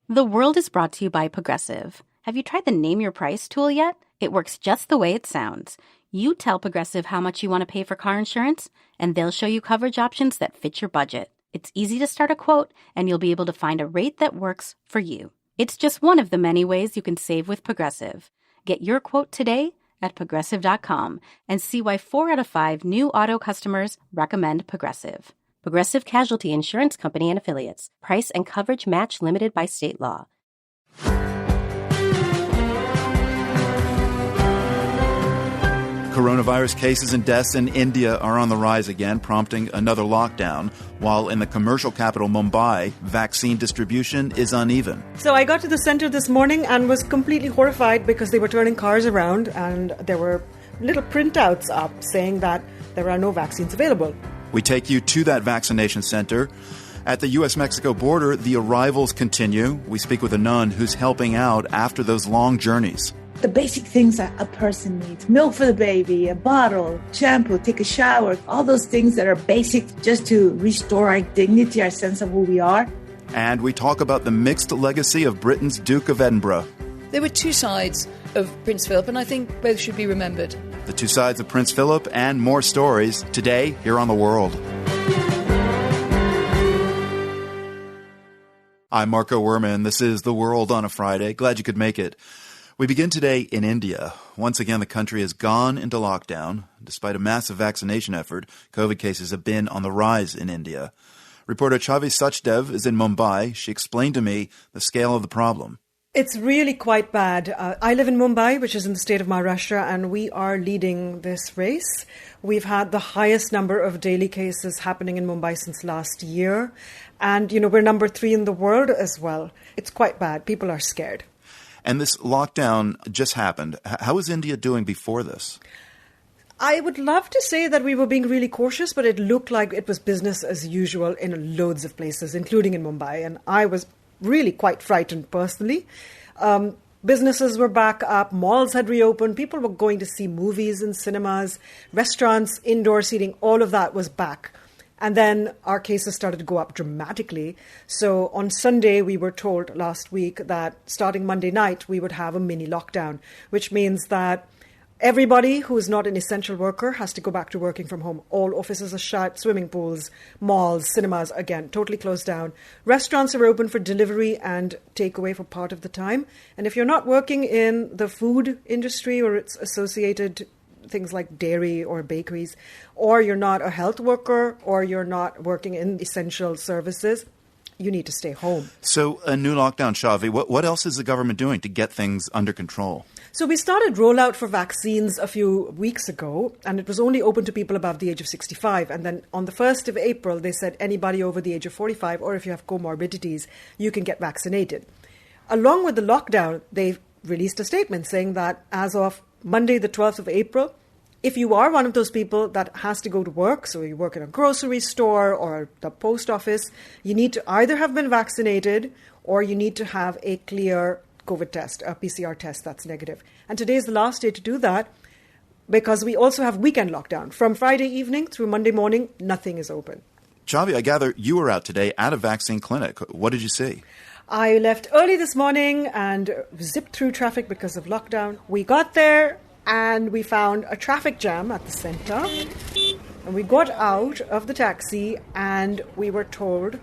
The World is brought to you by Progressive. Have you tried the Name Your Price tool yet? It works just the way it sounds. You tell Progressive how much you want to pay for car insurance, and they'll show you coverage options that fit your budget. It's easy to start a quote, and you'll be able to find a rate that works for you. It's just one of the many ways you can save with Progressive. Get your quote today at Progressive.com and see why 4 out of 5 new auto customers recommend Progressive. Progressive Casualty Insurance Company and Affiliates. Price and coverage match limited by state law. Coronavirus cases and deaths in India are on the rise again, prompting another lockdown, while in the commercial capital Mumbai, vaccine distribution is uneven. So I got to the center this morning and was completely horrified because they were turning cars around and there were little printouts up saying that there are no vaccines available. We take you to that vaccination center. At the U.S.-Mexico border, the arrivals continue. We speak with a nun who's helping out after those long journeys. The basic things that a person needs: milk for the baby, a bottle, shampoo, take a shower, all those things that are basic just to restore our dignity, our sense of who we are. And we talk about the mixed legacy of Britain's Duke of Edinburgh. There were two sides of Prince Philip, and I think both should be remembered. The two sides of Prince Philip and more stories today here on The World. I'm Marco Werman. This is The World on a Friday. Glad you could make it. We begin today in India. Once again, the country has gone into lockdown. Despite a massive vaccination effort, COVID cases have been on the rise in India. Reporter Chavi Sachdev is in Mumbai. She explained to me the scale of the problem. It's really quite bad. I live in Mumbai, which is in the state of Maharashtra, and we are leading this race. We've had the highest number of daily cases happening in Mumbai since last year. And, we're number 3 in the world as well. It's quite bad. People are scared. And this lockdown just happened. How was India doing before this? I would love to say that we were being really cautious, but it looked like it was business as usual in loads of places, including in Mumbai. And I was really quite frightened personally. Businesses were back up, malls had reopened, people were going to see movies in cinemas, restaurants, indoor seating, all of that was back. And then our cases started to go up dramatically. So on Sunday, we were told last week that starting Monday night, we would have a mini lockdown, which means that everybody who is not an essential worker has to go back to working from home. All offices are shut, swimming pools, malls, cinemas, again, totally closed down. Restaurants are open for delivery and takeaway for part of the time. And if you're not working in the food industry or its associated things like dairy or bakeries, or you're not a health worker, or you're not working in essential services, you need to stay home. So a new lockdown, Shavi. What else is the government doing to get things under control? So we started rollout for vaccines a few weeks ago, and it was only open to people above the age of 65. And then on the 1st of April, they said anybody over the age of 45, or if you have comorbidities, you can get vaccinated. Along with the lockdown, they released a statement saying that as of Monday, the 12th of April, if you are one of those people that has to go to work, so you work in a grocery store or the post office, you need to either have been vaccinated or you need to have a clear COVID test, a PCR test that's negative. And today is the last day to do that because we also have weekend lockdown. From Friday evening through Monday morning, nothing is open. Chavi, I gather you were out today at a vaccine clinic. What did you see? I left early this morning and zipped through traffic because of lockdown. We got there and we found a traffic jam at the center. And we got out of the taxi and we were told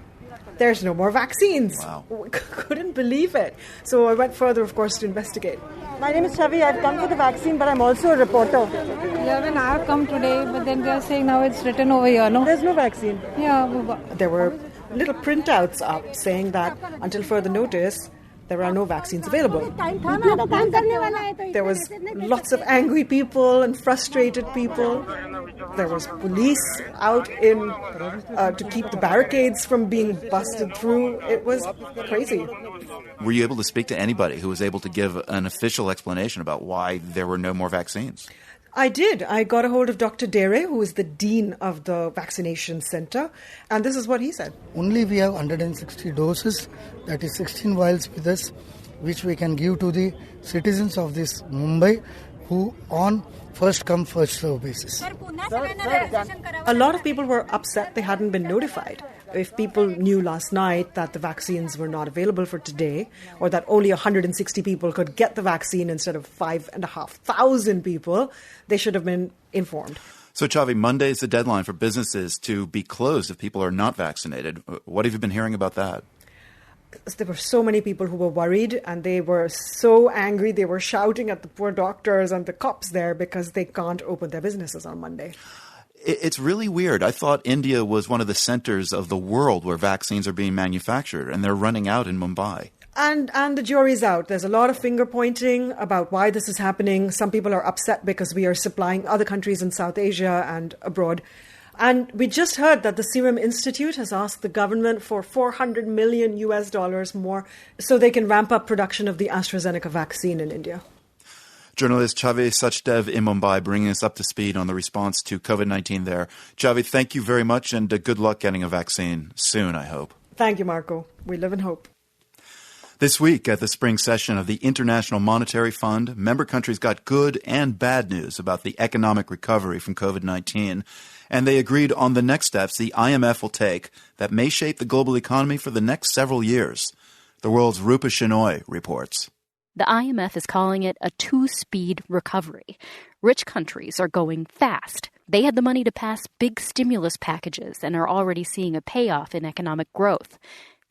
there's no more vaccines. Wow. We couldn't believe it. So I went further, of course, to investigate. My name is Chavi. I've come for the vaccine, but I'm also a reporter. Yeah, when I have come today, but then they are saying now it's written over here, no? There's no vaccine. Yeah. There were little printouts up saying that until further notice, there are no vaccines available. There was lots of angry people and frustrated people. There was police out in to keep the barricades from being busted through. It was crazy. Were you able to speak to anybody who was able to give an official explanation about why there were no more vaccines? I did. I got a hold of Dr. Dere, who is the dean of the vaccination center, and this is what he said. Only we have 160 doses, that is 16 vials with us, which we can give to the citizens of this Mumbai who on first come, first serve basis. A lot of people were upset they hadn't been notified. If people knew last night that the vaccines were not available for today, or that only 160 people could get the vaccine instead of 5,500 people, they should have been informed. So, Chavi, Monday is the deadline for businesses to be closed if people are not vaccinated. What have you been hearing about that? There were so many people who were worried, and they were so angry. They were shouting at the poor doctors and the cops there because they can't open their businesses on Monday. It's really weird. I thought India was one of the centers of the world where vaccines are being manufactured, and they're running out in Mumbai. And the jury's out. There's a lot of finger pointing about why this is happening. Some people are upset because we are supplying other countries in South Asia and abroad. And we just heard that the Serum Institute has asked the government for $400 million more so they can ramp up production of the AstraZeneca vaccine in India. Journalist Chavi Sachdev in Mumbai bringing us up to speed on the response to COVID-19 there. Chavi, thank you very much, and good luck getting a vaccine soon, I hope. Thank you, Marco. We live in hope. This week at the spring session of the International Monetary Fund, member countries got good and bad news about the economic recovery from COVID-19, and they agreed on the next steps the IMF will take that may shape the global economy for the next several years. The world's Rupa Shenoy reports. The IMF is calling it a two-speed recovery. Rich countries are going fast. They had the money to pass big stimulus packages and are already seeing a payoff in economic growth.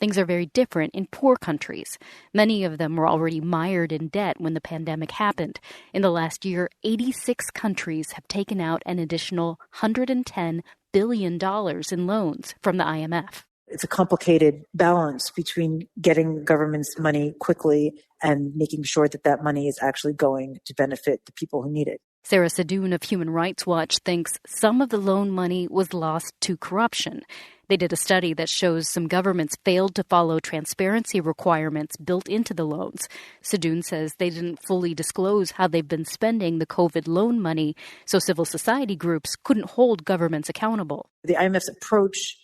Things are very different in poor countries. Many of them were already mired in debt when the pandemic happened. In the last year, 86 countries have taken out an additional $110 billion in loans from the IMF. It's a complicated balance between getting government's money quickly and making sure that that money is actually going to benefit the people who need it. Sarah Sadoun of Human Rights Watch thinks some of the loan money was lost to corruption. They did a study that shows some governments failed to follow transparency requirements built into the loans. Sadoun says they didn't fully disclose how they've been spending the COVID loan money, so civil society groups couldn't hold governments accountable. The IMF's approach,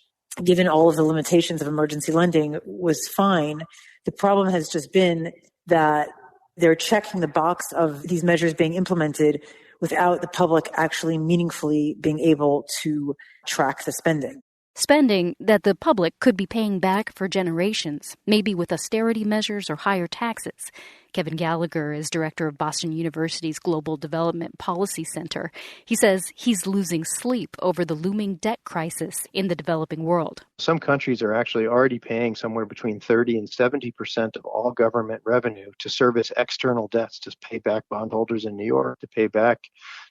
given all of the limitations of emergency lending, was fine. The problem has just been that they're checking the box of these measures being implemented without the public actually meaningfully being able to track the spending. Spending that the public could be paying back for generations, maybe with austerity measures or higher taxes. Kevin Gallagher is director of Boston University's Global Development Policy Center. He says he's losing sleep over the looming debt crisis in the developing world. Some countries are actually already paying somewhere between 30 and 70% of all government revenue to service external debts, to pay back bondholders in New York, to pay back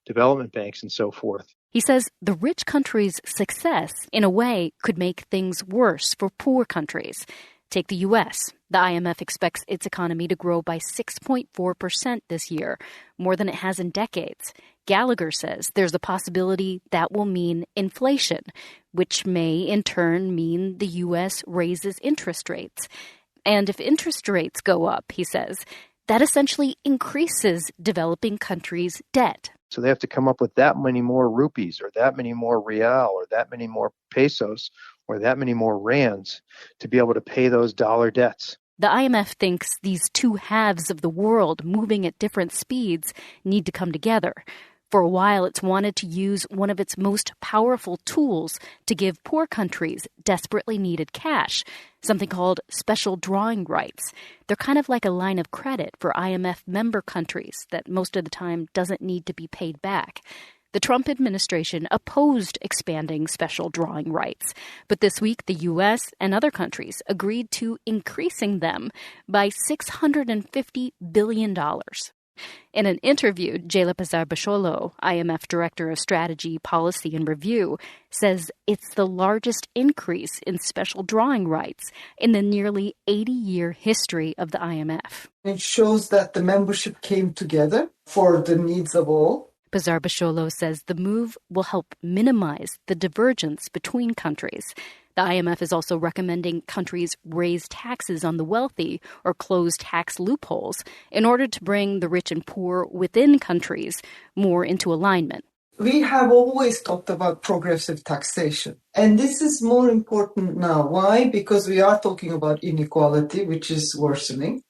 development banks and so forth. He says the rich countries' success, in a way, could make things worse for poor countries. Take the U.S. The IMF expects its economy to grow by 6.4% this year, more than it has in decades. Gallagher says there's a possibility that will mean inflation, which may in turn mean the U.S. raises interest rates. And if interest rates go up, he says, that essentially increases developing countries' debt. So they have to come up with that many more rupees or that many more real or that many more pesos or that many more rands to be able to pay those dollar debts. The IMF thinks these two halves of the world moving at different speeds need to come together. For a while, it's wanted to use one of its most powerful tools to give poor countries desperately needed cash, something called special drawing rights. They're kind of like a line of credit for IMF member countries that most of the time doesn't need to be paid back. The Trump administration opposed expanding special drawing rights, but this week the U.S. and other countries agreed to increasing them by $650 billion. In an interview, Jayla Pazar-Basholo, IMF Director of Strategy, Policy and Review, says it's the largest increase in special drawing rights in the nearly 80-year history of the IMF. It shows that the membership came together for the needs of all. Pazar-Basholo says the move will help minimize the divergence between countries. The IMF is also recommending countries raise taxes on the wealthy or close tax loopholes in order to bring the rich and poor within countries more into alignment. We have always talked about progressive taxation, and this is more important now. Why? Because we are talking about inequality, which is worsening,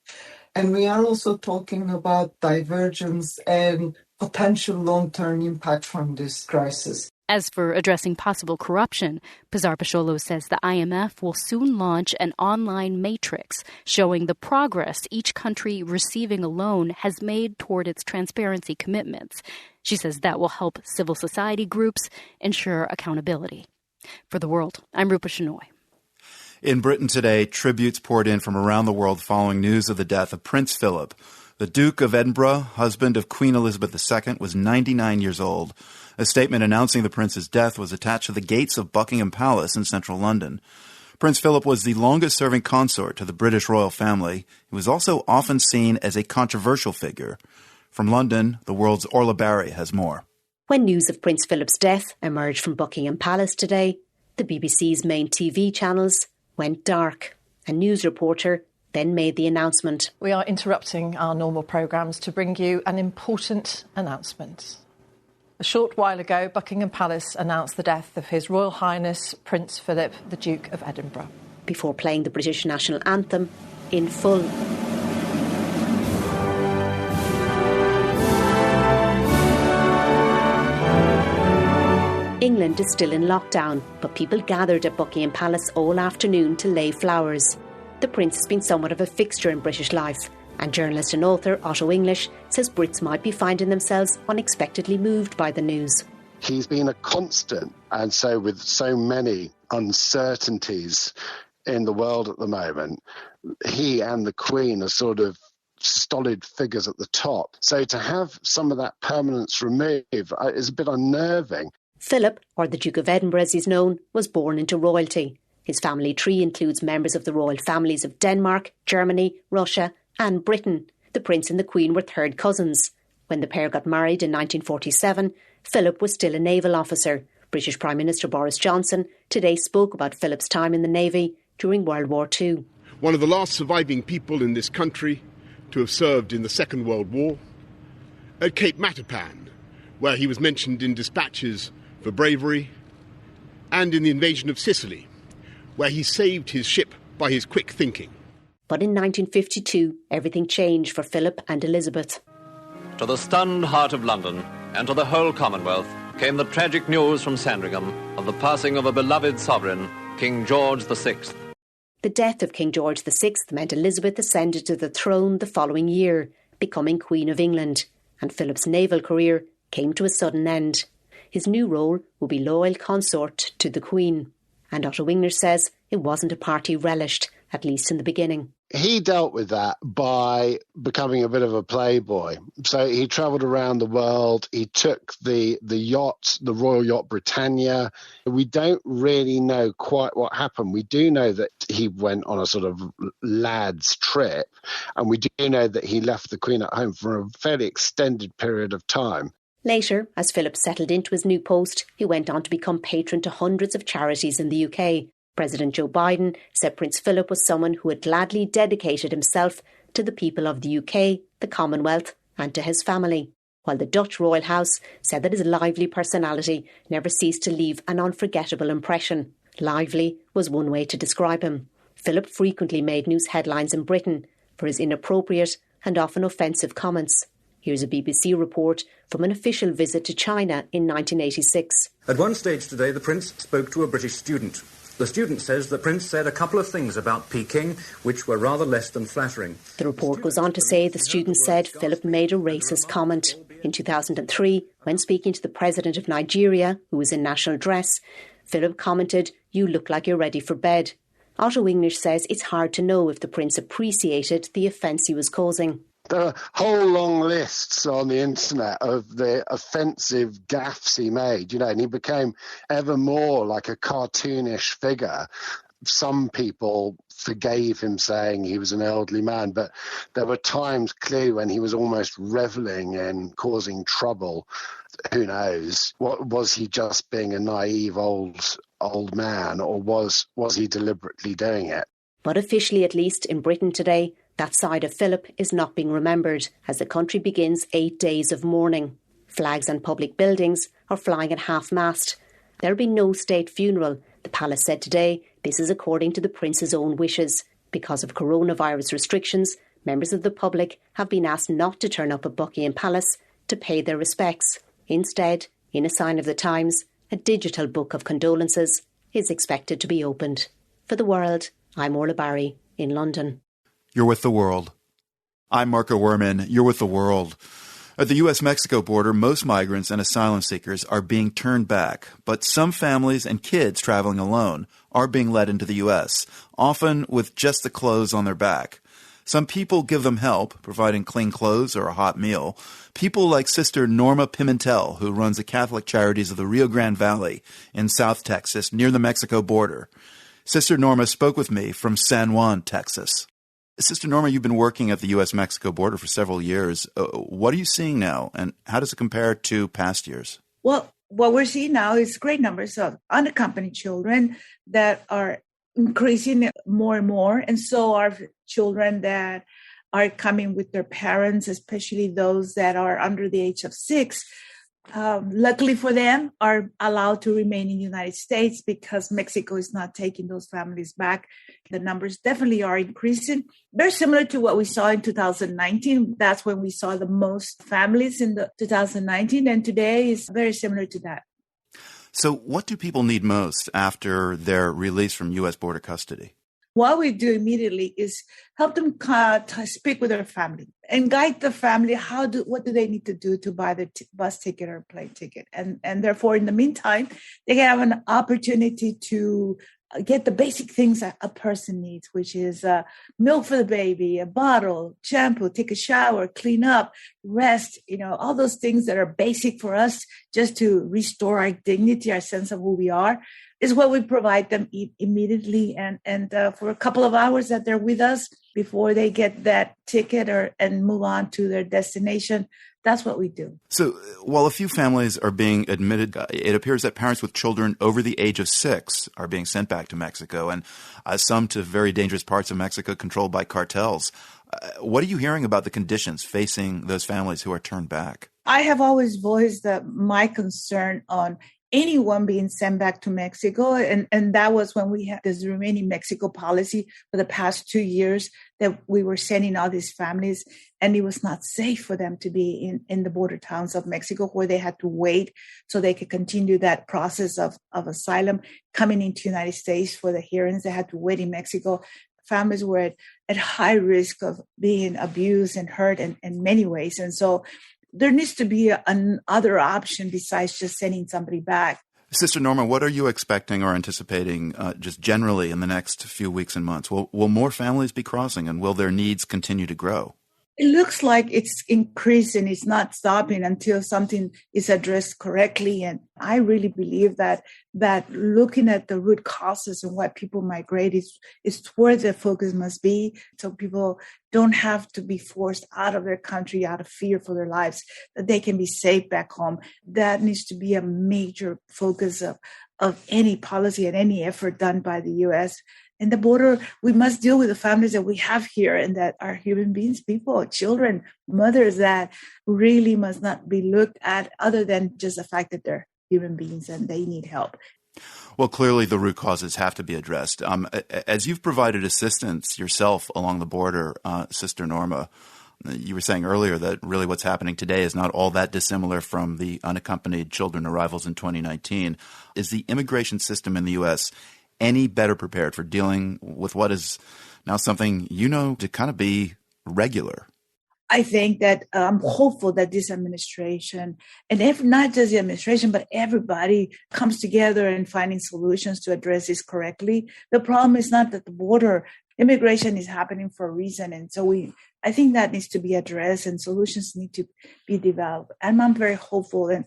and we are also talking about divergence and potential long-term impact from this crisis. As for addressing possible corruption, Pizar Pacholo says the IMF will soon launch an online matrix showing the progress each country receiving a loan has made toward its transparency commitments. She says that will help civil society groups ensure accountability. For The World, I'm Rupa Shenoy. In Britain today, tributes poured in from around the world following news of the death of Prince Philip. The Duke of Edinburgh, husband of Queen Elizabeth II, was 99 years old. A statement announcing the prince's death was attached to the gates of Buckingham Palace in central London. Prince Philip was the longest-serving consort to the British royal family. He was also often seen as a controversial figure. From London, The World's Orla Barry has more. When news of Prince Philip's death emerged from Buckingham Palace today, the BBC's main TV channels went dark. A news reporter then made the announcement. We are interrupting our normal programmes to bring you an important announcement. A short while ago, Buckingham Palace announced the death of His Royal Highness Prince Philip, the Duke of Edinburgh. Before playing the British national anthem in full. England is still in lockdown, but people gathered at Buckingham Palace all afternoon to lay flowers. The Prince has been somewhat of a fixture in British life, and journalist and author Otto English says Brits might be finding themselves unexpectedly moved by the news. He's been a constant, and so with so many uncertainties in the world at the moment, he and the Queen are sort of stolid figures at the top. So to have some of that permanence removed is a bit unnerving. Philip, or the Duke of Edinburgh as he's known, was born into royalty. His family tree includes members of the royal families of Denmark, Germany, Russia and Britain. The Prince and the Queen were third cousins. When the pair got married in 1947, Philip was still a naval officer. British Prime Minister Boris Johnson today spoke about Philip's time in the Navy during World War II. One of the last surviving people in this country to have served in the Second World War. At Cape Matapan, where he was mentioned in dispatches for bravery, and in the invasion of Sicily, where he saved his ship by his quick thinking. But in 1952, everything changed for Philip and Elizabeth. To the stunned heart of London and to the whole Commonwealth came the tragic news from Sandringham of the passing of a beloved sovereign, King George VI. The death of King George VI meant Elizabeth ascended to the throne the following year, becoming Queen of England, and Philip's naval career came to a sudden end. His new role will be loyal consort to the Queen. And Otto English says it wasn't a part he relished, at least in the beginning. He dealt with that by becoming a bit of a playboy. So he travelled around the world. He took the yacht, the Royal Yacht Britannia. We don't really know quite what happened. We do know that he went on a sort of lad's trip, and we do know that he left the Queen at home for a fairly extended period of time. Later, as Philip settled into his new post, he went on to become patron to hundreds of charities in the UK. President Joe Biden said Prince Philip was someone who had gladly dedicated himself to the people of the UK, the Commonwealth and to his family, while the Dutch royal house said that his lively personality never ceased to leave an unforgettable impression. Lively was one way to describe him. Philip frequently made news headlines in Britain for his inappropriate and often offensive comments. Here's a BBC report from an official visit to China in 1986. At one stage today, the Prince spoke to a British student. The student says the Prince said a couple of things about Peking which were rather less than flattering. The report goes on to say the student said Philip made a racist comment. In 2003, when speaking to the President of Nigeria, who was in national dress, Philip commented, "You look like you're ready for bed." Otto English says it's hard to know if the Prince appreciated the offence he was causing. There are whole long lists on the internet of the offensive gaffes he made, and he became ever more like a cartoonish figure. Some people forgave him saying he was an elderly man, but there were times clearly when he was almost revelling in causing trouble. Who knows? Was he just being a naive old man, or was he deliberately doing it? But officially, at least in Britain today, that side of Philip is not being remembered as the country begins 8 days of mourning. Flags on public buildings are flying at half-mast. There will be no state funeral. The palace said today this is according to the Prince's own wishes. Because of coronavirus restrictions, members of the public have been asked not to turn up at Buckingham Palace to pay their respects. Instead, in a sign of the times, a digital book of condolences is expected to be opened. For The World, I'm Orla Barry in London. You're with The World. I'm Marco Werman. You're with The World. At the U.S.-Mexico border, most migrants and asylum seekers are being turned back, but some families and kids traveling alone are being led into the U.S., often with just the clothes on their back. Some people give them help, providing clean clothes or a hot meal. People like Sister Norma Pimentel, who runs the Catholic Charities of the Rio Grande Valley in South Texas, near the Mexico border. Sister Norma spoke with me from San Juan, Texas. Sister Norma, you've been working at the U.S.-Mexico border for several years. What are you seeing now, and how does it compare to past years? Well, what we're seeing now is great numbers of unaccompanied children that are increasing more and more, and so are children that are coming with their parents, especially those that are under the age of 6. Luckily for them, are allowed to remain in the United States because Mexico is not taking those families back. The numbers definitely are increasing. Very similar to what we saw in 2019. That's when we saw the most families in the 2019, and today is very similar to that. So what do people need most after their release from U.S. border custody? What we do immediately is help them speak with their family and guide the family. What do they need to do to buy the bus ticket or plane ticket? And therefore, in the meantime, they can have an opportunity to get the basic things that a person needs, which is milk for the baby, a bottle, shampoo, take a shower, clean up, rest, all those things that are basic for us just to restore our dignity, our sense of who we are, is what we provide them immediately. And for a couple of hours that they're with us before they get that ticket and move on to their destination, that's what we do. So while a few families are being admitted, it appears that parents with children over the age of 6 are being sent back to Mexico, and some to very dangerous parts of Mexico controlled by cartels. What are you hearing about the conditions facing those families who are turned back? I have always voiced my concern on anyone being sent back to Mexico. And that was when we had this remaining Mexico policy for the past 2 years that we were sending all these families, and it was not safe for them to be in the border towns of Mexico where they had to wait so they could continue that process of asylum coming into the United States for the hearings. They had to wait in Mexico. Families were at high risk of being abused and hurt in many ways. And so there needs to be another option besides just sending somebody back. Sister Norma, what are you expecting or anticipating just generally in the next few weeks and months? Will more families be crossing, and will their needs continue to grow? It looks like it's increasing. It's not stopping until something is addressed correctly. And I really believe that looking at the root causes and what people migrate is where the focus must be. So people don't have to be forced out of their country out of fear for their lives, that they can be safe back home. That needs to be a major focus of any policy and any effort done by the U.S. And the border, we must deal with the families that we have here and that are human beings, people, children, mothers that really must not be looked at other than just the fact that they're human beings and they need help. Well, clearly the root causes have to be addressed. As you've provided assistance yourself along the border, Sister Norma, you were saying earlier that really what's happening today is not all that dissimilar from the unaccompanied children arrivals in 2019. Is the immigration system in the U.S. any better prepared for dealing with what is now something to kind of be regular? I think that I'm hopeful that this administration, and if not just the administration, but everybody comes together and finding solutions to address this correctly. The problem is not that the border immigration is happening for a reason. And so I think that needs to be addressed and solutions need to be developed. And I'm very hopeful and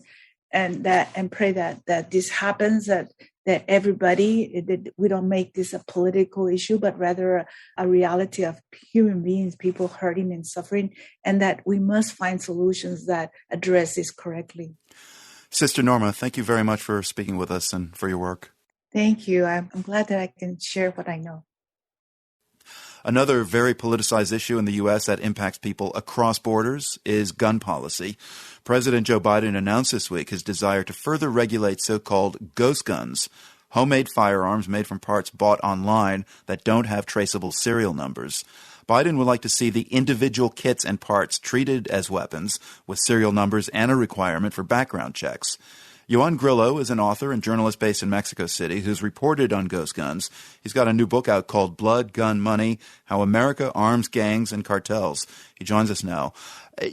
pray that this happens, that everybody, that we don't make this a political issue, but rather a reality of human beings, people hurting and suffering, and that we must find solutions that address this correctly. Sister Norma, thank you very much for speaking with us and for your work. Thank you. I'm glad that I can share what I know. Another very politicized issue in the U.S. that impacts people across borders is gun policy. President Joe Biden announced this week his desire to further regulate so-called ghost guns, homemade firearms made from parts bought online that don't have traceable serial numbers. Biden would like to see the individual kits and parts treated as weapons with serial numbers and a requirement for background checks. Joan Grillo is an author and journalist based in Mexico City who's reported on ghost guns. He's got a new book out called Blood, Gun, Money, How America Arms Gangs and Cartels. He joins us now.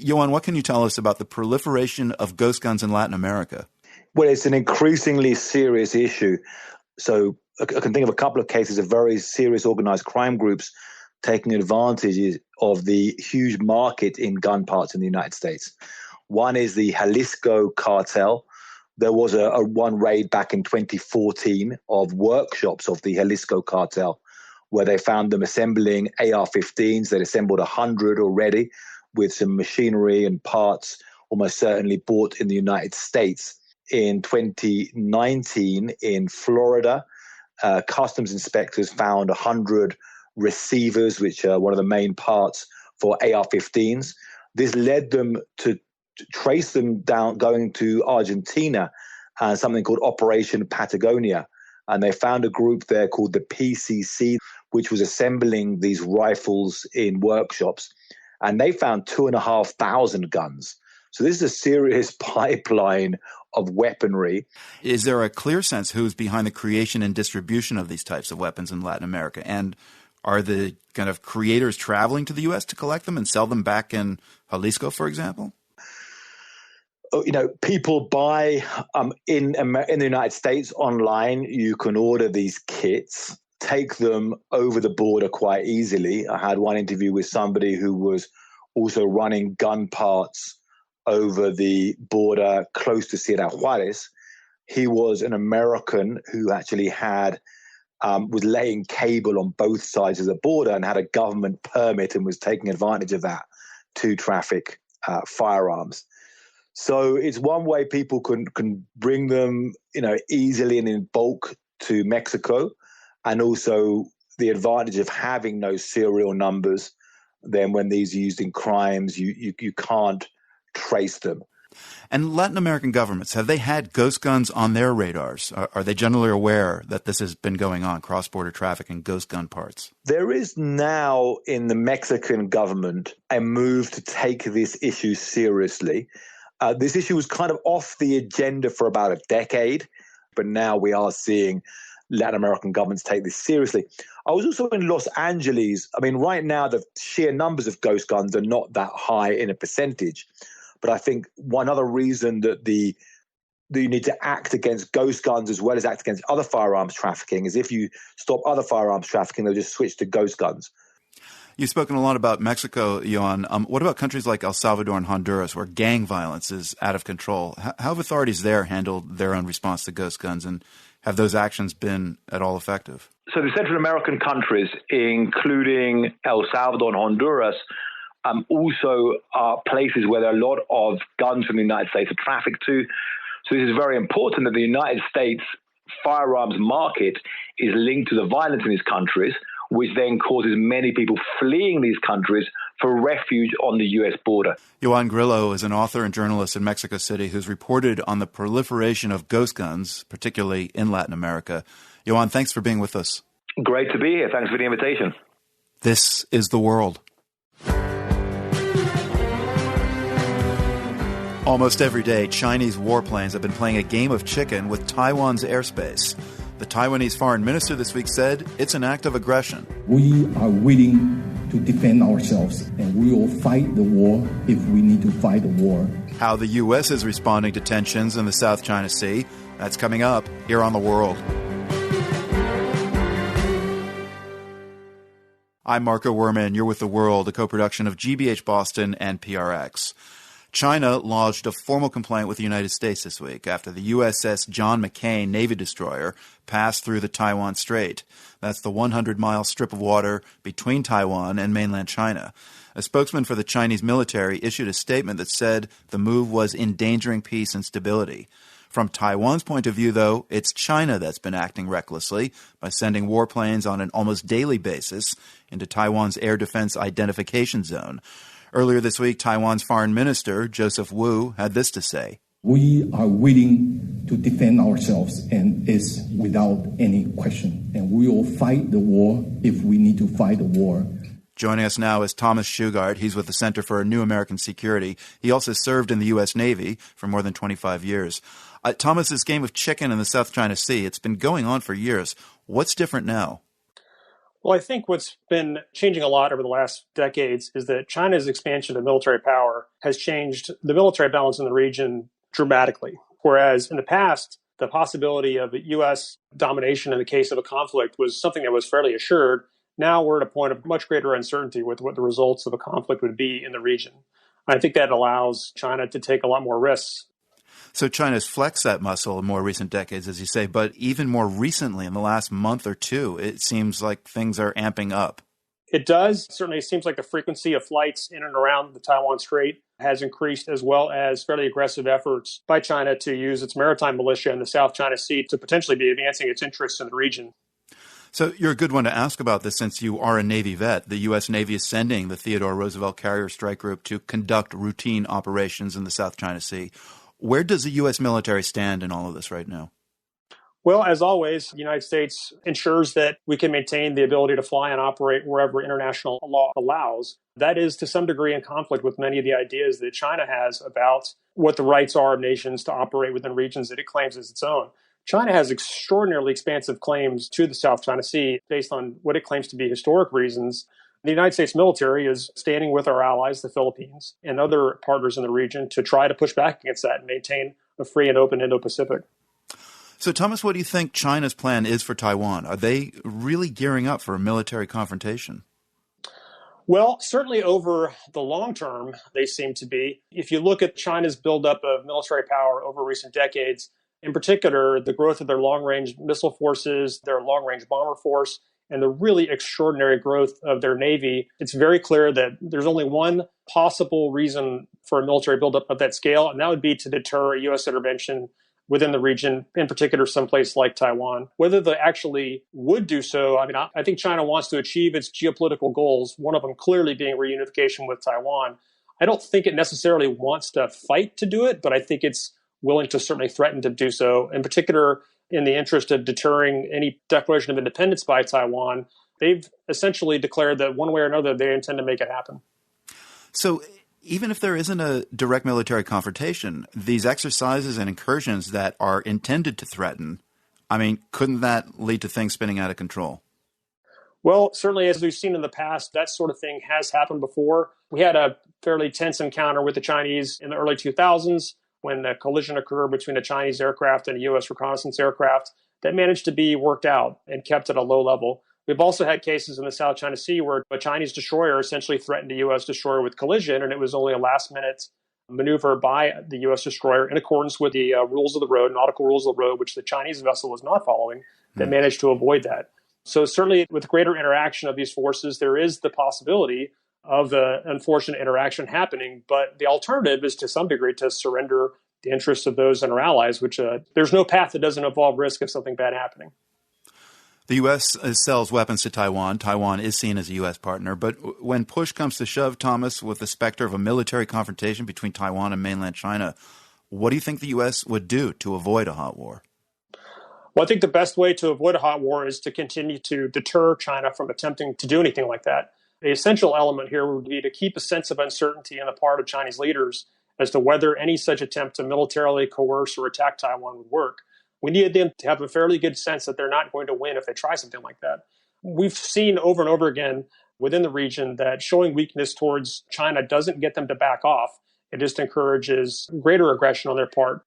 Joan, what can you tell us about the proliferation of ghost guns in Latin America? Well, it's an increasingly serious issue. So I can think of a couple of cases of very serious organized crime groups taking advantage of the huge market in gun parts in the United States. One is the Jalisco cartel. There was a one raid back in 2014 of workshops of the Jalisco cartel where they found them assembling AR-15s. They'd assembled 100 already with some machinery and parts almost certainly bought in the United States. In 2019 in Florida, customs inspectors found 100 receivers, which are one of the main parts for AR-15s. This led them to trace them down, going to Argentina and something called Operation Patagonia. And they found a group there called the PCC, which was assembling these rifles in workshops. And they found 2,500 guns. So this is a serious pipeline of weaponry. Is there a clear sense who's behind the creation and distribution of these types of weapons in Latin America? And are the kind of creators traveling to the U.S. to collect them and sell them back in Jalisco, for example? You know, people buy in the United States online. You can order these kits, take them over the border quite easily. I had one interview with somebody who was also running gun parts over the border close to Ciudad Juarez. He was an American who actually was laying cable on both sides of the border and had a government permit and was taking advantage of that to traffic firearms. So it's one way people can bring them, you know, easily and in bulk to Mexico, and also the advantage of having no serial numbers. Then when these are used in crimes, you can't trace them. And Latin American governments, have they had ghost guns on their radars? Are they generally aware that this has been going on, cross-border traffic and ghost gun parts? There is now in the Mexican government a move to take this issue seriously. This issue was kind of off the agenda for about a decade, but now we are seeing Latin American governments take this seriously. I was also in Los Angeles. I mean, right now, the sheer numbers of ghost guns are not that high in a percentage. But I think one other reason that you need to act against ghost guns as well as act against other firearms trafficking is if you stop other firearms trafficking, they'll just switch to ghost guns. You've spoken a lot about Mexico, Joan. What about countries like El Salvador and Honduras, where gang violence is out of control? How have authorities there handled their own response to ghost guns, and have those actions been at all effective? So the Central American countries, including El Salvador and Honduras, also are places where there are a lot of guns from the United States are trafficked to. So this is very important that the United States firearms market is linked to the violence in these countries, which then causes many people fleeing these countries for refuge on the U.S. border. Joan Grillo is an author and journalist in Mexico City who's reported on the proliferation of ghost guns, particularly in Latin America. Joan, thanks for being with us. Great to be here. Thanks for the invitation. This is The World. Almost every day, Chinese warplanes have been playing a game of chicken with Taiwan's airspace. The Taiwanese foreign minister this week said it's an act of aggression. We are willing to defend ourselves, and we will fight the war if we need to fight the war. How the U.S. is responding to tensions in the South China Sea, that's coming up here on The World. I'm Marco Werman. You're with The World, a co-production of GBH Boston and PRX. China lodged a formal complaint with the United States this week after the USS John McCain Navy destroyer passed through the Taiwan Strait. That's the 100-mile strip of water between Taiwan and mainland China. A spokesman for the Chinese military issued a statement that said the move was endangering peace and stability. From Taiwan's point of view, though, it's China that's been acting recklessly by sending warplanes on an almost daily basis into Taiwan's air defense identification zone. Earlier this week, Taiwan's foreign minister, Joseph Wu, had this to say. We are willing to defend ourselves, and it's without any question. And we will fight the war if we need to fight the war. Joining us now is Thomas Shugart. He's with the Center for New American Security. He also served in the U.S. Navy for more than 25 years. Thomas, this game of chicken in the South China Sea, it's been going on for years. What's different now? Well, I think what's been changing a lot over the last decades is that China's expansion of military power has changed the military balance in the region dramatically. Whereas in the past, the possibility of U.S. domination in the case of a conflict was something that was fairly assured. Now we're at a point of much greater uncertainty with what the results of a conflict would be in the region. I think that allows China to take a lot more risks. So China's flexed that muscle in more recent decades, as you say, but even more recently, in the last month or two, it seems like things are amping up. It does. Certainly, it seems like the frequency of flights in and around the Taiwan Strait has increased, as well as fairly aggressive efforts by China to use its maritime militia in the South China Sea to potentially be advancing its interests in the region. So you're a good one to ask about this since you are a Navy vet. The U.S. Navy is sending the Theodore Roosevelt Carrier Strike Group to conduct routine operations in the South China Sea. Where does the U.S. military stand in all of this right now? Well, as always, the United States ensures that we can maintain the ability to fly and operate wherever international law allows. That is to some degree in conflict with many of the ideas that China has about what the rights are of nations to operate within regions that it claims as its own. China has extraordinarily expansive claims to the South China Sea based on what it claims to be historic reasons. The United States military is standing with our allies, the Philippines, and other partners in the region to try to push back against that and maintain a free and open Indo-Pacific. So, Thomas, what do you think China's plan is for Taiwan? Are they really gearing up for a military confrontation? Well, certainly over the long term, they seem to be. If you look at China's buildup of military power over recent decades, in particular, the growth of their long-range missile forces, their long-range bomber force, and the really extraordinary growth of their Navy, it's very clear that there's only one possible reason for a military buildup of that scale, and that would be to deter a U.S. intervention within the region, in particular someplace like Taiwan. Whether they actually would do so, I think China wants to achieve its geopolitical goals, one of them clearly being reunification with Taiwan. I don't think it necessarily wants to fight to do it, but I think it's willing to certainly threaten to do so, in particular in the interest of deterring any declaration of independence by Taiwan. They've essentially declared that one way or another they intend to make it happen. So even if there isn't a direct military confrontation, these exercises and incursions that are intended to threaten, couldn't that lead to things spinning out of control? Well, certainly, as we've seen in the past, that sort of thing has happened before. We had a fairly tense encounter with the Chinese in the early 2000s when a collision occurred between a Chinese aircraft and a U.S. reconnaissance aircraft that managed to be worked out and kept at a low level. We've also had cases in the South China Sea where a Chinese destroyer essentially threatened a U.S. destroyer with collision, and it was only a last-minute maneuver by the U.S. destroyer in accordance with the rules of the road, nautical rules of the road, which the Chinese vessel was not following, that managed to avoid that. So certainly with greater interaction of these forces, there is the possibility of the unfortunate interaction happening, but the alternative is to some degree to surrender the interests of those in our allies, which there's no path that doesn't involve risk of something bad happening. The U.S. sells weapons to Taiwan. Taiwan is seen as a U.S. partner. But when push comes to shove, Thomas, with the specter of a military confrontation between Taiwan and mainland China, what do you think the U.S. would do to avoid a hot war? Well, I think the best way to avoid a hot war is to continue to deter China from attempting to do anything like that. The essential element here would be to keep a sense of uncertainty on the part of Chinese leaders as to whether any such attempt to militarily coerce or attack Taiwan would work. We need them to have a fairly good sense that they're not going to win if they try something like that. We've seen over and over again within the region that showing weakness towards China doesn't get them to back off. It just encourages greater aggression on their part.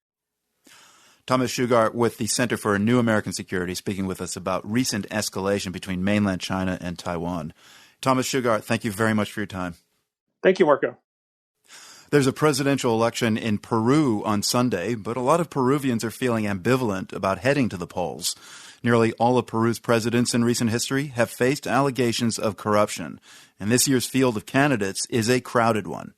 Thomas Shugart with the Center for New American Security speaking with us about recent escalation between mainland China and Taiwan. Thomas Shugart, thank you very much for your time. Thank you, Marco. There's a presidential election in Peru on Sunday, but a lot of Peruvians are feeling ambivalent about heading to the polls. Nearly all of Peru's presidents in recent history have faced allegations of corruption, and this year's field of candidates is a crowded one.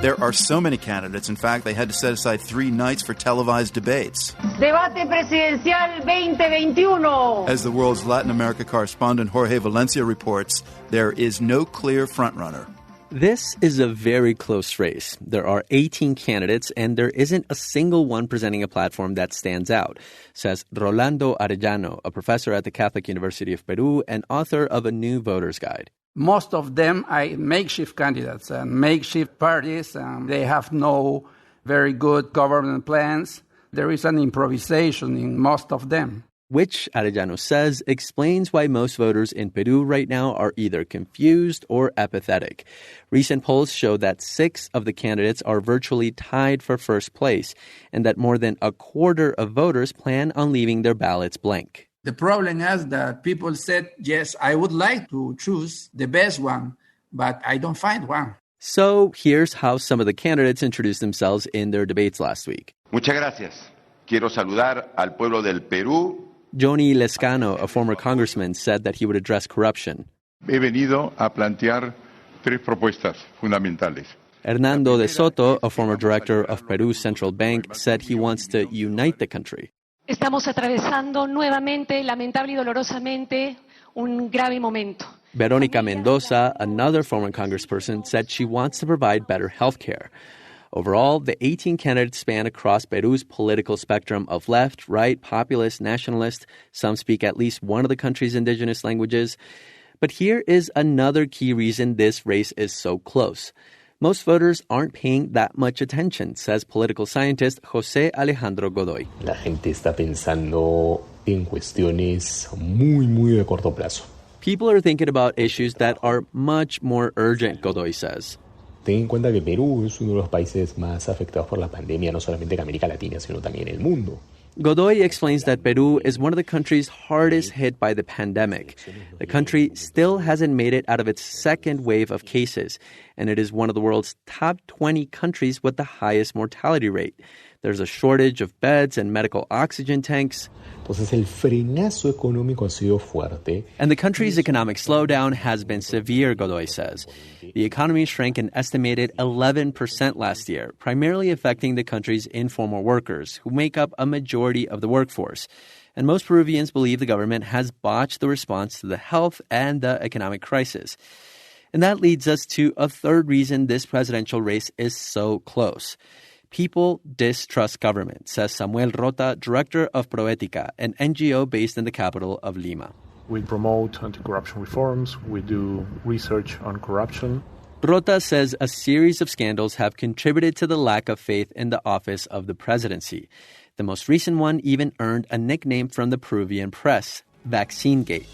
There are so many candidates, in fact, they had to set aside 3 nights for televised debates. Debate Presidencial 2021. As the world's Latin America correspondent Jorge Valencia reports, there is no clear frontrunner. This is a very close race. There are 18 candidates, and there isn't a single one presenting a platform that stands out, says Rolando Arellano, a professor at the Catholic University of Peru and author of a new voter's guide. Most of them are makeshift candidates and makeshift parties, and they have no very good government plans. There is an improvisation in most of them. Which, Arellano says, explains why most voters in Peru right now are either confused or apathetic. Recent polls show that 6 of the candidates are virtually tied for first place, and that more than a quarter of voters plan on leaving their ballots blank. The problem is that people said, yes, I would like to choose the best one, but I don't find one. So here's how some of the candidates introduced themselves in their debates last week. Muchas gracias. Quiero saludar al pueblo del Perú. Johnny Lescano, a former congressman, said that he would address corruption. He venido a plantear 3 propuestas fundamentales. Hernando de Soto, a former director of Peru's central bank, said he wants to unite the country. Estamos atravesando nuevamente, lamentable y dolorosamente, un grave momento. Verónica Mendoza, another former congressperson, said she wants to provide better health care. Overall, the 18 candidates span across Peru's political spectrum of left, right, populist, nationalist. Some speak at least one of the country's indigenous languages. But here is another key reason this race is so close. Most voters aren't paying that much attention, says political scientist José Alejandro Godoy. La gente está pensando en cuestiones muy de corto plazo. People are thinking about issues that are much more urgent, Godoy says. Ten en cuenta que Perú es uno de los países más afectados por la pandemia, no solamente en América Latina, sino también en el mundo. Godoy explains that Peru is one of the countries hardest hit by the pandemic. The country still hasn't made it out of its second wave of cases, and it is one of the world's top 20 countries with the highest mortality rate. There's a shortage of beds and medical oxygen tanks. Entonces el frenazo económico ha sido fuerte. And the country's economic slowdown has been severe, Godoy says. The economy shrank an estimated 11% last year, primarily affecting the country's informal workers, who make up a majority of the workforce. And most Peruvians believe the government has botched the response to the health and the economic crisis. And that leads us to a third reason this presidential race is so close. People distrust government, says Samuel Rota, director of Proética, an NGO based in the capital of Lima. We promote anti-corruption reforms. We do research on corruption. Rota says a series of scandals have contributed to the lack of faith in the office of the presidency. The most recent one even earned a nickname from the Peruvian press, Vaccinegate.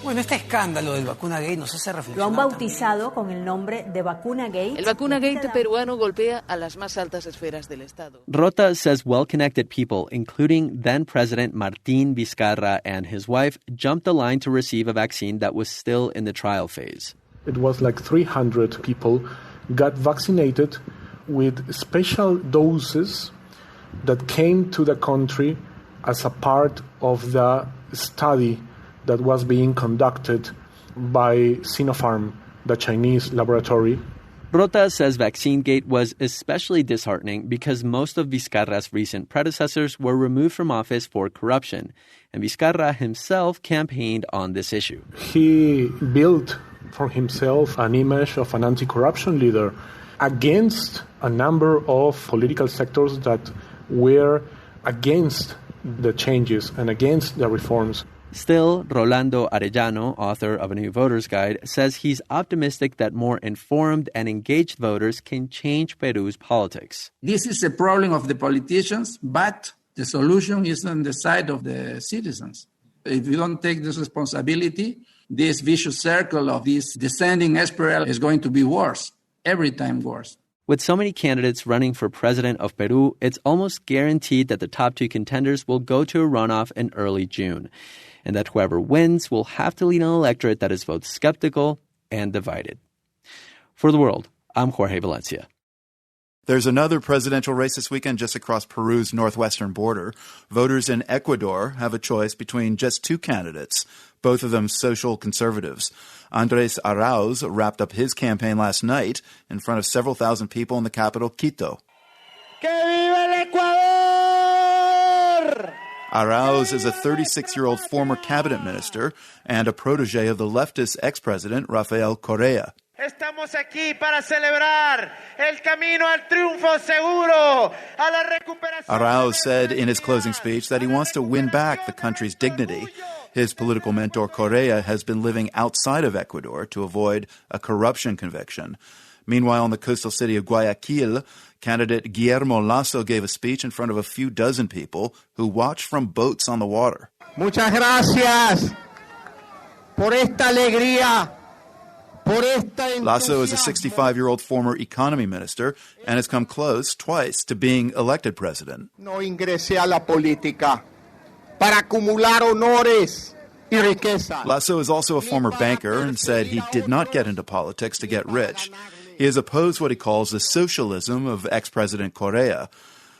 Bueno, este escándalo del vacunagate nos hace reflexionar. Lo han bautizado con el nombre de vacunagate. El vacunagate peruano golpea a las más altas esferas del Estado. Rota says well-connected people, including then-President Martín Vizcarra and his wife, jumped the line to receive a vaccine that was still in the trial phase. It was like 300 people got vaccinated with special doses that came to the country as a part of the study that was being conducted by Sinopharm, the Chinese laboratory. Rota says Vaccinegate was especially disheartening because most of Vizcarra's recent predecessors were removed from office for corruption, and Vizcarra himself campaigned on this issue. He built for himself an image of an anti-corruption leader against a number of political sectors that were against the changes and against the reforms. Still, Rolando Arellano, author of a new voter's guide, says he's optimistic that more informed and engaged voters can change Peru's politics. This is a problem of the politicians, but the solution is on the side of the citizens. If you don't take this responsibility, this vicious circle of this descending spiral is going to be worse, every time worse. With so many candidates running for president of Peru, it's almost guaranteed that the top 2 contenders will go to a runoff in early June, and that whoever wins will have to lead an electorate that is both skeptical and divided. For The World, I'm Jorge Valencia. There's another presidential race this weekend just across Peru's northwestern border. Voters in Ecuador have a choice between just 2 candidates, both of them social conservatives. Andrés Arauz wrapped up his campaign last night in front of several thousand people in the capital, Quito. ¡Que viva el Ecuador! Arauz is a 36-year-old former cabinet minister and a protege of the leftist ex-president Rafael Correa. Esta Estamos aquí para celebrar el camino al triunfo seguro, a la recuperación. Arauz said in his closing speech that he wants to win back the country's dignity. His political mentor, Correa, has been living outside of Ecuador to avoid a corruption conviction. Meanwhile, in the coastal city of Guayaquil, candidate Guillermo Lasso gave a speech in front of a few dozen people who watched from boats on the water. Muchas gracias por esta alegría. Lasso is a 65-year-old former economy minister and has come close twice to being elected president. No ingresé a la política para acumular honores y riqueza. Lasso is also a former banker and said he did not get into politics to get rich. He has opposed what he calls the socialism of ex-President Correa.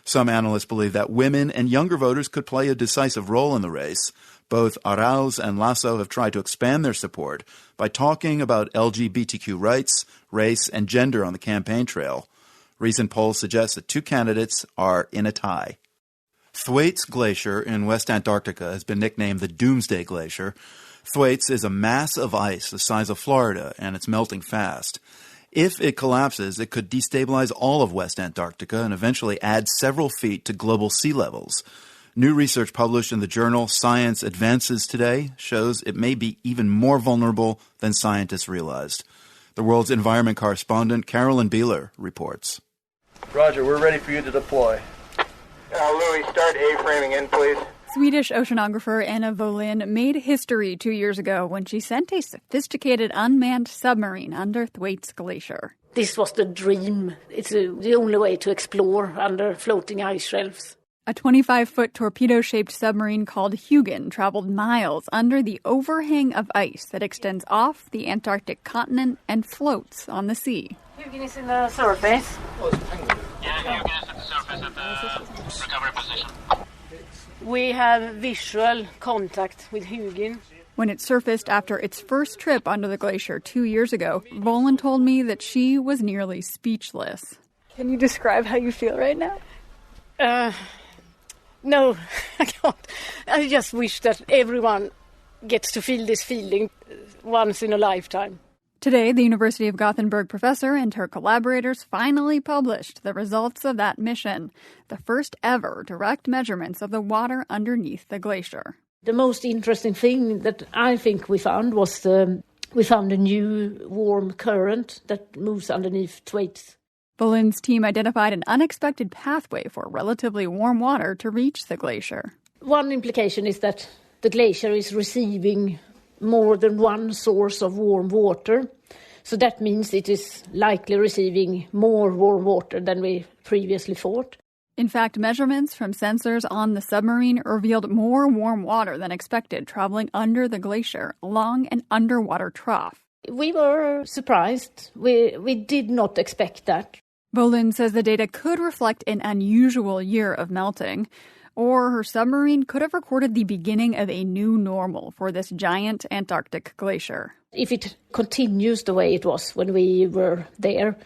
Some analysts believe that women and younger voters could play a decisive role in the race. Both Arauz and Lasso have tried to expand their support by talking about LGBTQ rights, race, and gender on the campaign trail. Recent polls suggest that two candidates are in a tie. Thwaites Glacier in West Antarctica has been nicknamed the Doomsday Glacier. Thwaites is a mass of ice the size of Florida, and it's melting fast. If it collapses, it could destabilize all of West Antarctica and eventually add several feet to global sea levels. New research published in the journal Science Advances today shows it may be even more vulnerable than scientists realized. The world's environment correspondent Carolyn Beeler reports. Roger, we're ready for you to deploy. Louis, start A-framing in, please. Swedish oceanographer Anna Wåhlin made history 2 years ago when she sent a sophisticated unmanned submarine under Thwaites Glacier. This was the dream. It's the only way to explore under floating ice shelves. A 25-foot torpedo-shaped submarine called Hugin traveled miles under the overhang of ice that extends off the Antarctic continent and floats on the sea. Hugin is in the surface. Yeah, Hugin is at the surface at the recovery position. We have visual contact with Hugin. When it surfaced after its first trip under the glacier 2 years ago, Wåhlin told me that she was nearly speechless. Can you describe how you feel right now? No, I can't. I just wish that everyone gets to feel this feeling once in a lifetime. Today, the University of Gothenburg professor and her collaborators finally published the results of that mission, the first ever direct measurements of the water underneath the glacier. The most interesting thing that I think we found was we found a new warm current that moves underneath Thwaites. Wåhlin's team identified an unexpected pathway for relatively warm water to reach the glacier. One implication is that the glacier is receiving more than one source of warm water. So that means it is likely receiving more warm water than we previously thought. In fact, measurements from sensors on the submarine revealed more warm water than expected traveling under the glacier along an underwater trough. We were surprised. We did not expect that. Wåhlin says the data could reflect an unusual year of melting, or her submarine could have recorded the beginning of a new normal for this giant Antarctic glacier. If it continues the way it was when we were there,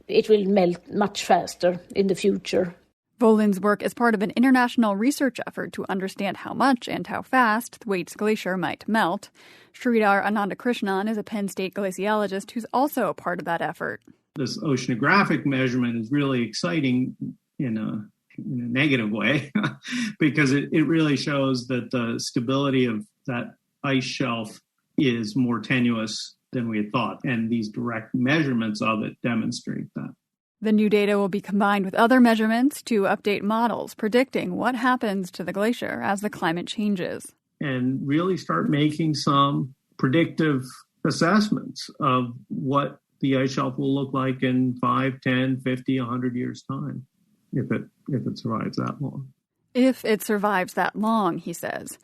it will melt much faster in the future. Wåhlin's work is part of an international research effort to understand how much and how fast Thwaites Glacier might melt. Sridhar Anandakrishnan is a Penn State glaciologist who's also a part of that effort. This oceanographic measurement is really exciting in a negative way because it really shows that the stability of that ice shelf is more tenuous than we had thought, and these direct measurements of it demonstrate that. The new data will be combined with other measurements to update models predicting what happens to the glacier as the climate changes. And really start making some predictive assessments of what the ice shelf will look like in 5, 10, 50, 100 years' time, if it survives that long. If it survives that long, he says.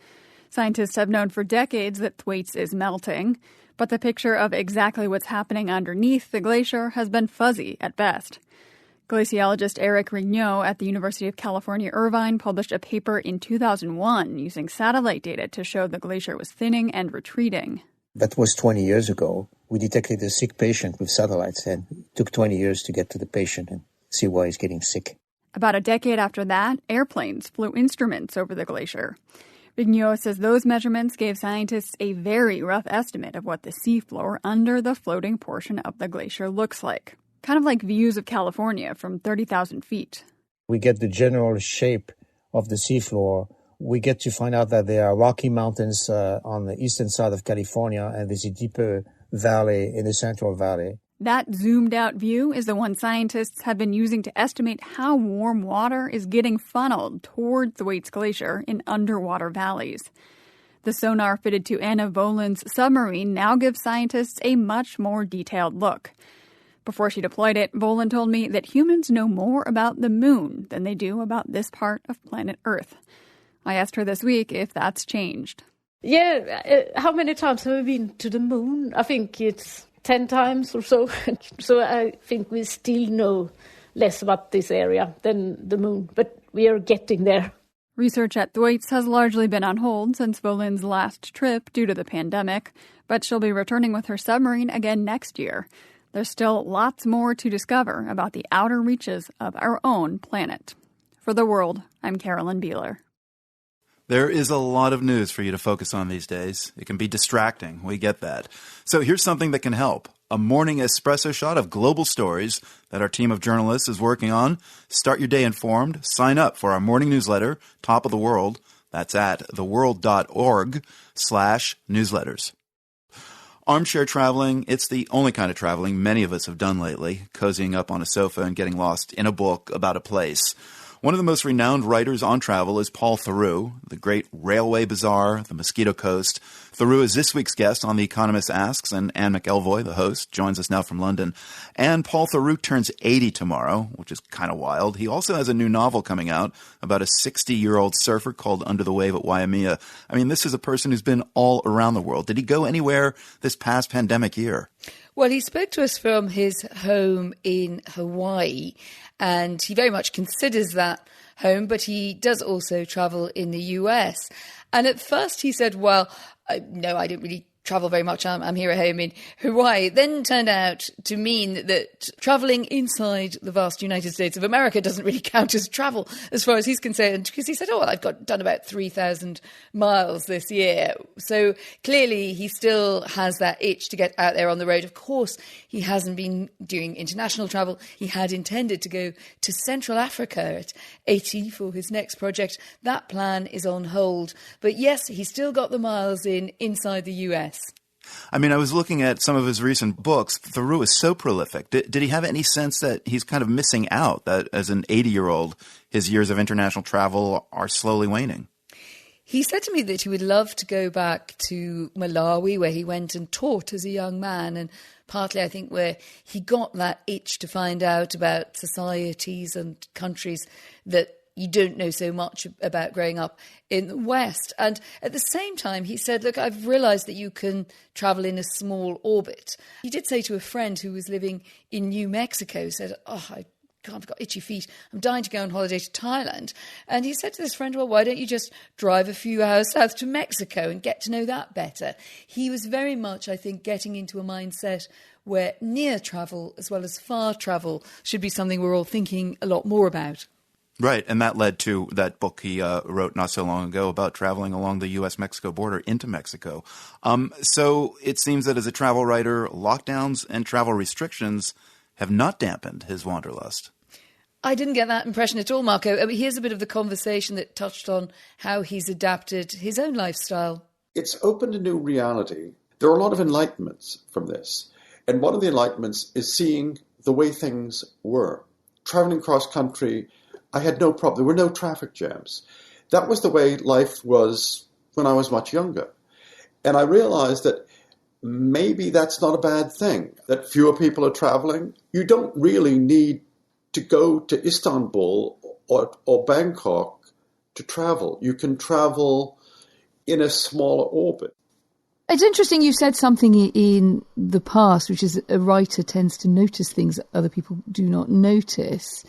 Scientists have known for decades that Thwaites is melting, but the picture of exactly what's happening underneath the glacier has been fuzzy at best. Glaciologist Eric Rignot at the University of California, Irvine published a paper in 2001 using satellite data to show the glacier was thinning and retreating. That was 20 years ago. We detected a sick patient with satellites, and it took 20 years to get to the patient and see why he's getting sick. About a decade after that, airplanes flew instruments over the glacier. Vigneault says those measurements gave scientists a very rough estimate of what the seafloor under the floating portion of the glacier looks like. Kind of like views of California from 30,000 feet. We get the general shape of the seafloor. We get to find out that there are rocky mountains on the eastern side of California, and there's a deeper valley in the Central Valley. That zoomed-out view is the one scientists have been using to estimate how warm water is getting funneled toward Thwaites Glacier in underwater valleys. The sonar fitted to Anna Voland's submarine now gives scientists a much more detailed look. Before she deployed it, Voland told me that humans know more about the moon than they do about this part of planet Earth. I asked her this week if that's changed. Yeah, how many times have we been to the moon? I think it's 10 times or so. So I think we still know less about this area than the moon, but we are getting there. Research at Thwaites has largely been on hold since Voland's last trip due to the pandemic, but she'll be returning with her submarine again next year. There's still lots more to discover about the outer reaches of our own planet. For The World, I'm Carolyn Beeler. There is a lot of news for you to focus on these days. It can be distracting. We get that. So here's something that can help. A morning espresso shot of global stories that our team of journalists is working on. Start your day informed. Sign up for our morning newsletter, Top of the World. That's at theworld.org/newsletters. Armchair traveling, it's the only kind of traveling many of us have done lately, cozying up on a sofa and getting lost in a book about a place. One of the most renowned writers on travel is Paul Theroux, the great Railway Bazaar, the Mosquito Coast. Theroux is this week's guest on The Economist Asks, and Anne McElvoy, the host, joins us now from London. And Paul Theroux turns 80 tomorrow, which is kind of wild. He also has a new novel coming out about a 60-year-old surfer called Under the Wave at Waimea. I mean, this is a person who's been all around the world. Did he go anywhere this past pandemic year? Well, he spoke to us from his home in Hawaii, and he very much considers that home, but he does also travel in the US. And at first he said, well, no, I don't really travel very much. I'm here at home in Hawaii. Then turned out to mean that travelling inside the vast United States of America doesn't really count as travel as far as he's concerned, because he said, I've done about 3,000 miles this year. So clearly he still has that itch to get out there on the road. Of course, he hasn't been doing international travel. He had intended to go to Central Africa at 80 for his next project. That plan is on hold. But yes, he's still got the miles inside the US. I mean, I was looking at some of his recent books. Theroux is so prolific. Did he have any sense that he's kind of missing out, that as an 80-year-old, his years of international travel are slowly waning? He said to me that he would love to go back to Malawi, where he went and taught as a young man, and partly, I think, where he got that itch to find out about societies and countries that you don't know so much about growing up in the West. And at the same time, he said, look, I've realised that you can travel in a small orbit. He did say to a friend who was living in New Mexico, said, I've got itchy feet. I'm dying to go on holiday to Thailand. And he said to this friend, well, why don't you just drive a few hours south to Mexico and get to know that better? He was very much, I think, getting into a mindset where near travel as well as far travel should be something we're all thinking a lot more about. Right, and that led to that book he wrote not so long ago about traveling along the U.S.-Mexico border into Mexico. So it seems that as a travel writer, lockdowns and travel restrictions have not dampened his wanderlust. I didn't get that impression at all, Marco. I mean, here's a bit of the conversation that touched on how he's adapted his own lifestyle. It's opened a new reality. There are a lot of enlightenments from this. And one of the enlightenments is seeing the way things were. Traveling cross-country, I had no problem. There were no traffic jams. That was the way life was when I was much younger. And I realized that maybe that's not a bad thing, that fewer people are traveling. You don't really need to go to Istanbul or Bangkok to travel. You can travel in a smaller orbit. It's interesting you said something in the past, which is a writer tends to notice things that other people do not notice.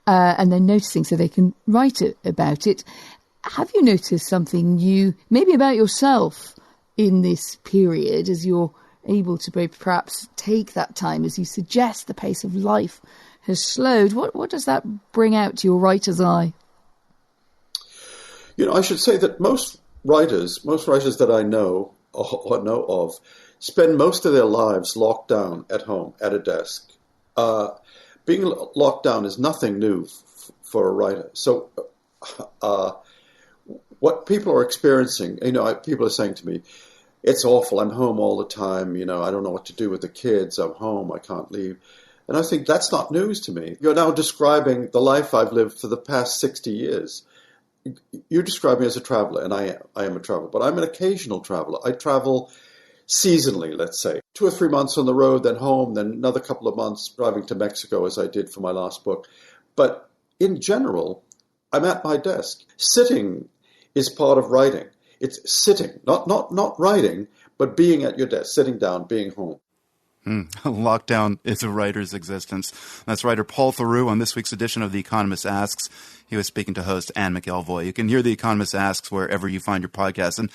And they're noticing so they can write about it. Have you noticed something new, maybe about yourself in this period, as you're able to perhaps take that time, as you suggest the pace of life has slowed? What does that bring out to your writer's eye? I should say that most most writers that I know or know of, spend most of their lives locked down at home at a desk. Being locked down is nothing new for a writer. So what people are experiencing, people are saying to me, it's awful, I'm home all the time, I don't know what to do with the kids, I'm home, I can't leave. And I think that's not news to me. You're now describing the life I've lived for the past 60 years. You describe me as a traveler, and I am a traveler, but I'm an occasional traveler. I travel seasonally, let's say. 2 or 3 months on the road, then home, then another couple of months driving to Mexico, as I did for my last book. But in general, I'm at my desk. Sitting is part of writing. It's sitting, not writing, but being at your desk, sitting down, being home. Lockdown is a writer's existence. That's writer Paul Theroux on this week's edition of The Economist Asks. He was speaking to host Anne McElvoy. You can hear The Economist Asks wherever you find your podcast. And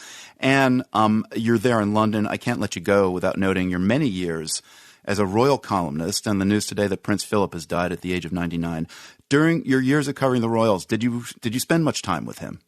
Anne, you're there in London. I can't let you go without noting your many years as a royal columnist, and the news today that Prince Philip has died at the age of 99. During your years of covering the royals, did you spend much time with him?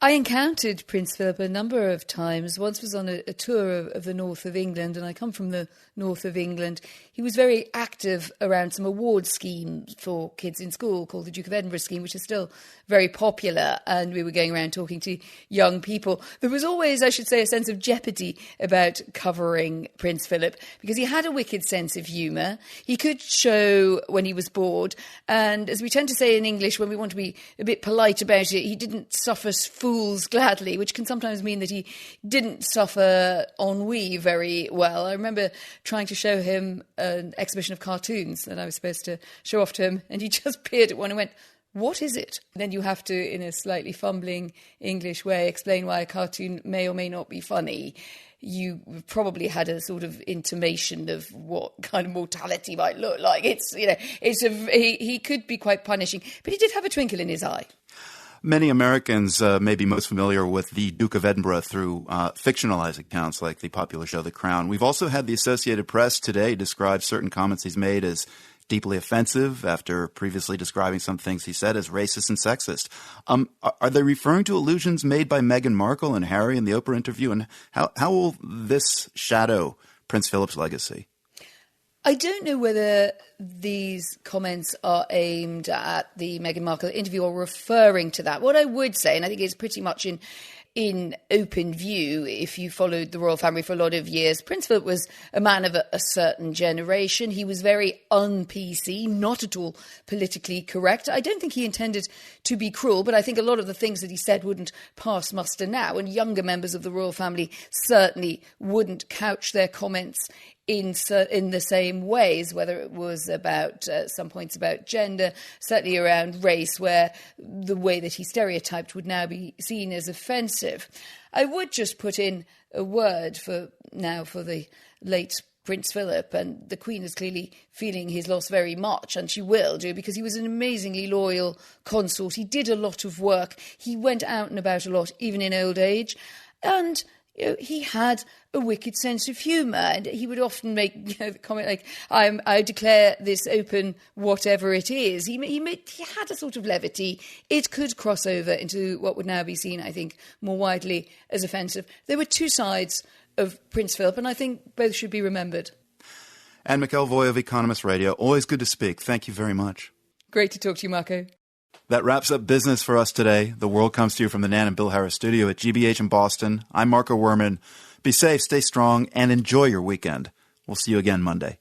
I encountered Prince Philip a number of times. Once was on a tour of the north of England, and I come from the north of England. He was very active around some award schemes for kids in school called the Duke of Edinburgh scheme, which is still very popular, and we were going around talking to young people. There was always, I should say, a sense of jeopardy about covering Prince Philip because he had a wicked sense of humour. He could show when he was bored, and as we tend to say in English, when we want to be a bit polite about it, he didn't suffer fools gladly, which can sometimes mean that he didn't suffer ennui very well. I remember trying to show him an exhibition of cartoons that I was supposed to show off to him, and he just peered at one and went, "What is it?" Then you have to, in a slightly fumbling English way, explain why a cartoon may or may not be funny. You probably had a sort of intimation of what kind of mortality might look like. He could be quite punishing, but he did have a twinkle in his eye. Many Americans may be most familiar with the Duke of Edinburgh through fictionalized accounts like the popular show The Crown. We've also had the Associated Press today describe certain comments he's made as deeply offensive after previously describing some things he said as racist and sexist. Are they referring to allusions made by Meghan Markle and Harry in the Oprah interview? And how will this shadow Prince Philip's legacy? I don't know whether these comments are aimed at the Meghan Markle interview or referring to that. What I would say, and I think it's pretty much in open view, if you followed the royal family for a lot of years, Prince Philip was a man of a certain generation. He was very un-PC, not at all politically correct. I don't think he intended to be cruel, but I think a lot of the things that he said wouldn't pass muster now, and younger members of the royal family certainly wouldn't couch their comments in the same ways, whether it was about some points about gender, certainly around race, where the way that he stereotyped would now be seen as offensive. I would just put in a word for the late Prince Philip, and the Queen is clearly feeling his loss very much, and she will do, because he was an amazingly loyal consort. He did a lot of work. He went out and about a lot, even in old age, and he had a wicked sense of humour, and he would often make the comment like, I declare this open, whatever it is. He had a sort of levity. It could cross over into what would now be seen, I think, more widely as offensive. There were two sides of Prince Philip, and I think both should be remembered. Anne McElvoy of Economist Radio, always good to speak. Thank you very much. Great to talk to you, Marco. That wraps up business for us today. The World comes to you from the Nan and Bill Harris studio at GBH in Boston. I'm Marco Werman. Be safe, stay strong, and enjoy your weekend. We'll see you again Monday.